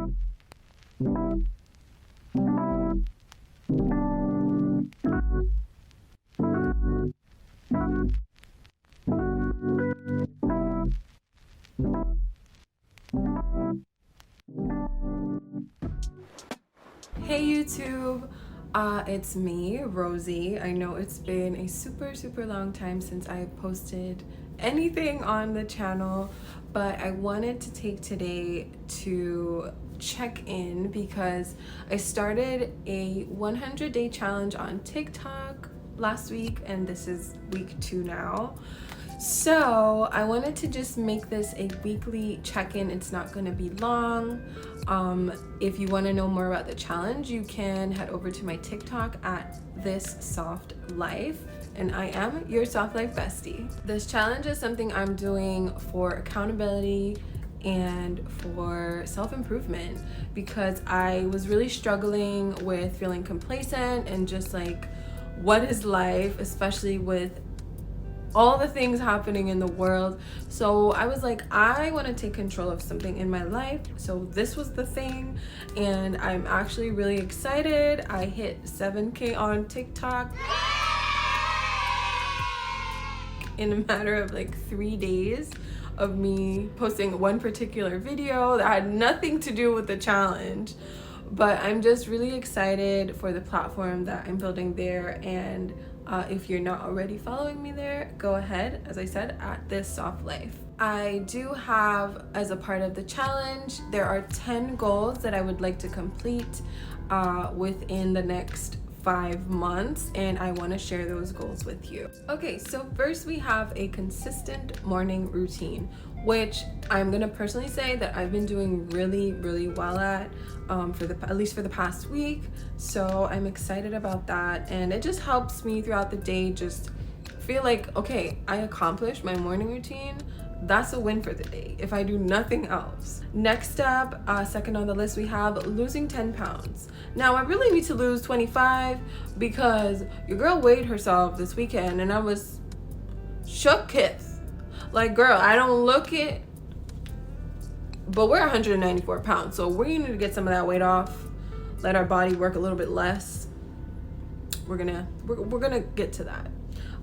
Hey YouTube, it's me, Rosie. I know it's been a super long time since I posted anything on the channel, but I wanted to take today to check in because I started a 100-day challenge on TikTok last week, and this is week 2 now. So I wanted to just make this a weekly check-in. It's not going to be long. If you want to know more about the challenge, you can head over to my TikTok at This Soft Life, and I am your Soft Life bestie. This challenge is something I'm doing for accountability and for self-improvement because I was really struggling with feeling complacent and just like, what is life, especially with all the things happening in the world. So I was like, I want to take control of something in my life. So this was the thing, and I'm actually really excited. I hit 7K on TikTok in a matter of like 3 days of me posting one particular video that had nothing to do with the challenge. But I'm just really excited for the platform that I'm building there, and if you're not already following me there, go ahead, as I said, at This Soft Life. I do have, as a part of the challenge, there are 10 goals that I would like to complete within the next 5 months, and I want to share those goals with you. Okay, so first we have a consistent morning routine, which I'm gonna personally say that I've been doing really well at at least for the past week. So I'm excited about that, and it just helps me throughout the day just feel like, okay, I accomplished my morning routine. That's a win for the day if I do nothing else. Next up, second on the list, we have losing 10 pounds. Now I really need to lose 25 because your girl weighed herself this weekend and I was shooketh. Like, girl, I don't look it, but we're 194 pounds, so we need to get some of that weight off, let our body work a little bit less. We're gonna get to that.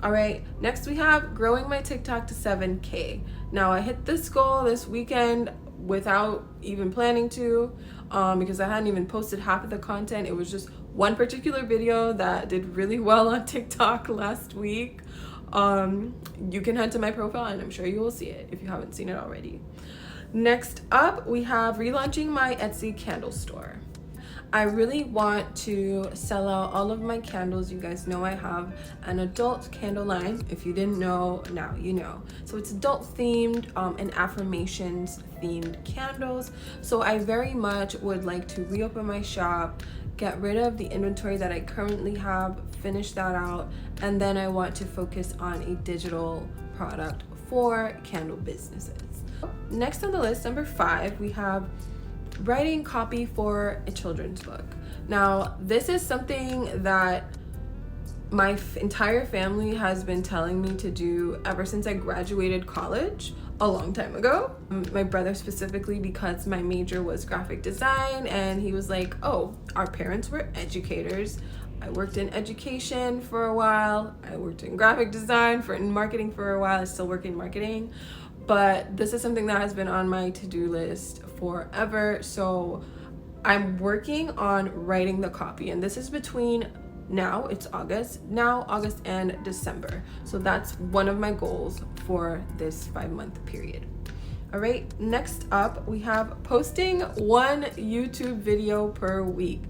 All right, next we have growing my TikTok to 7K. Now I hit this goal this weekend without even planning to, because I hadn't even posted half of the content. It was just one particular video that did really well on TikTok last week. You can head to my profile and I'm sure you will see it if you haven't seen it already. Next up, we have relaunching my Etsy candle store. I really want to sell out all of my candles. You guys know I have an adult candle line. If you didn't know, now you know. So it's adult themed and affirmations themed candles. So I very much would like to reopen my shop, get rid of the inventory that I currently have, finish that out, and then I want to focus on a digital product for candle businesses. Next on the list, number 5, we have writing copy for a children's book. Now, this is something that my entire family has been telling me to do ever since I graduated college a long time ago. My brother specifically, because my major was graphic design, and he was like, oh, our parents were educators. I worked in education for a while. I worked in graphic design, in marketing for a while. I still work in marketing. But this is something that has been on my to-do list forever. So I'm working on writing the copy, and this is between August and December. So that's one of my goals for this 5-month period. All right, next up, we have posting one YouTube video per week.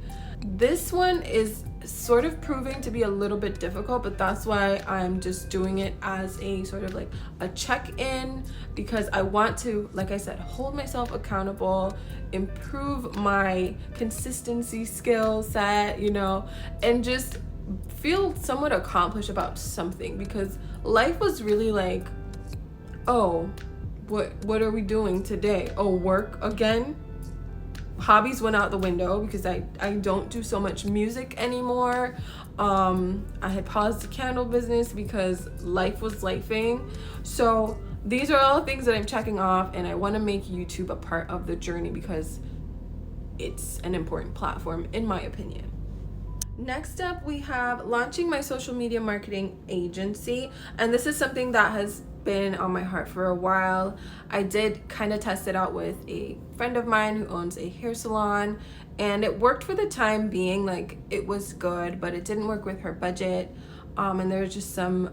This one is sort of proving to be a little bit difficult, but that's why I'm just doing it as a sort of like a check-in, because I want to, like I said, hold myself accountable, improve my consistency skill set, and just feel somewhat accomplished about something, because life was really like, oh, what are we doing today? Oh, work again? Hobbies went out the window because I don't do so much music anymore. I had paused the candle business because life was lifing. So these are all things that I'm checking off, and I want to make YouTube a part of the journey because it's an important platform in my opinion. Next up, we have launching my social media marketing agency, and this is something that has been on my heart for a while. I did kind of test it out with a friend of mine who owns a hair salon, and it worked for the time being. Like, it was good, but it didn't work with her budget, and there was just some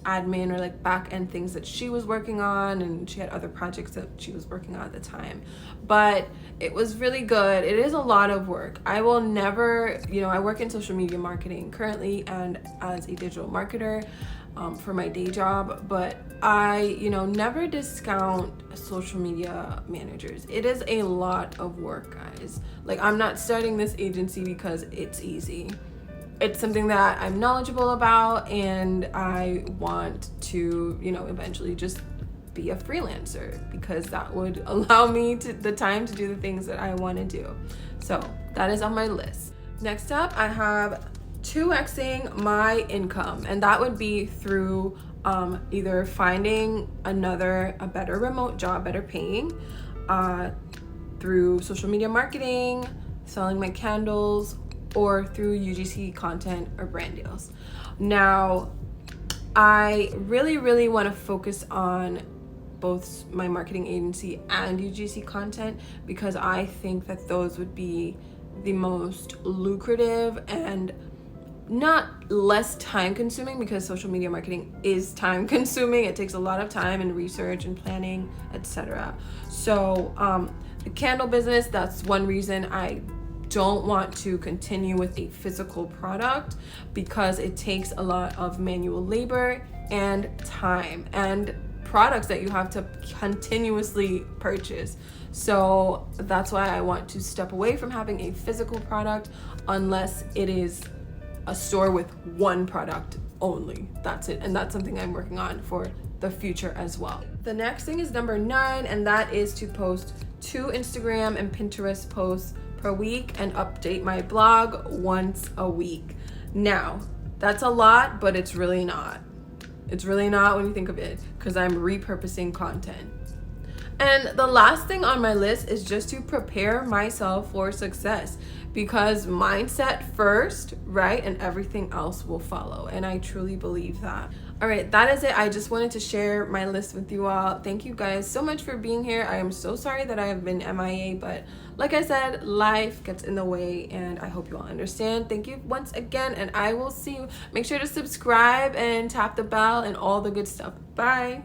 admin or like back end things that she was working on, and she had other projects that she was working on at the time. But it was really good. It is a lot of work. I will never, I work in social media marketing currently and as a digital marketer for my day job, but I never discount social media managers. It is a lot of work, guys. Like, I'm not starting this agency because it's easy. It's something that I'm knowledgeable about, and I want to, eventually just be a freelancer, because that would allow me the time to do the things that I want to do. So that is on my list. Next up, I have 2xing my income, and that would be through either finding a better remote job, better paying, through social media marketing, selling my candles, or through UGC content or brand deals. Now, I really want to focus on both my marketing agency and UGC content, because I think that those would be the most lucrative and not less time consuming, because social media marketing is time consuming. It takes a lot of time and research and planning, etc. So the candle business, that's one reason I don't want to continue with a physical product, because it takes a lot of manual labor and time and products that you have to continuously purchase. So that's why I want to step away from having a physical product, unless it is a store with one product only. That's it. And that's something I'm working on for the future as well. The next thing is number 9, and that is to post 2 Instagram and Pinterest posts per week and update my blog once a week. Now, that's a lot, but it's really not. It's really not when you think of it, because I'm repurposing content. And the last thing on my list is just to prepare myself for success, because mindset first, right? And everything else will follow. And I truly believe that. All right, that is it. I just wanted to share my list with you all. Thank you guys so much for being here. I am so sorry that I have been MIA, but like I said, life gets in the way, and I hope you all understand. Thank you once again, and I will see you. Make sure to subscribe and tap the bell and all the good stuff. Bye.